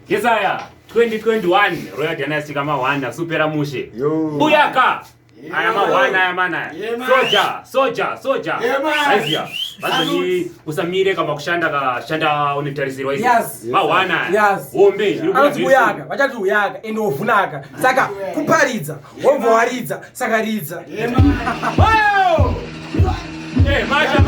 Yesaya 2021 Royal Dynasty kama wana supera mushe. Buyaka. Aya mawana ya mana. Soja. Aizia. Basi usamire kama kushanda shanda unitarisirwa hizi. Mawana. Ombe. Buyaka. Bachatu buyaka endo ovunaka. Saka kuparidza. Womvo waridza. Saka ridza. Wow! Macha.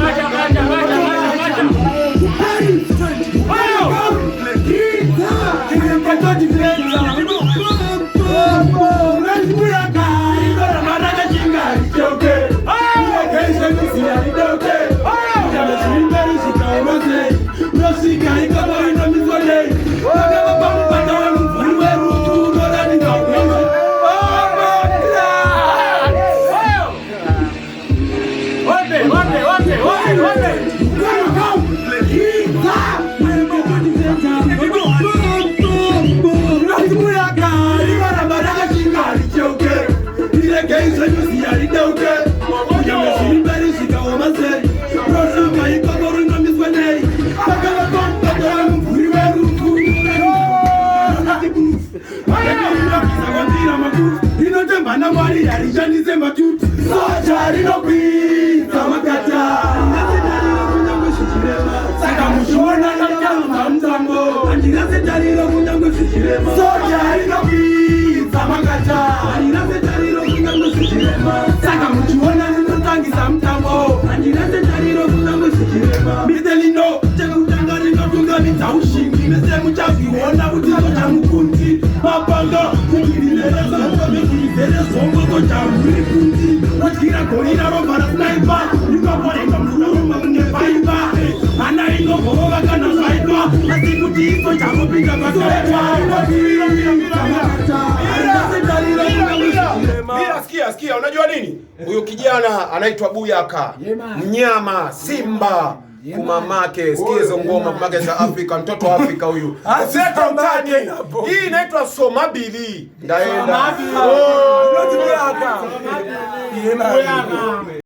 Mana mari alijanize matuti soja rinopita makata saka mushona na mtambo andiraze tariro kunyango sishirema soja rinopita makata andiraze tariro kunyango sishirema saka mushona na mtambo andiraze tariro kunyango sishirema midelino chekutanga rinotunga mitaushimi mese muchaviona kuti soja mukunzi mapanga kukirilera songo ko jamuri kunzi wakira gorira ro para sniper nikaporenga murumba kunge paipa ana ingo boroga kana sniper asikuti so jambo pinga basoetwa Sikia, unajua nini? Huyo kijana anaitwa Buyaka. Mnyama, simba. Kumamake, sikia hizo ngoma kumake za Afrika, mtoto wa Afrika huyu. Aseta mtani. Hii inaitwa Somabili. Ndaenda. Somabili.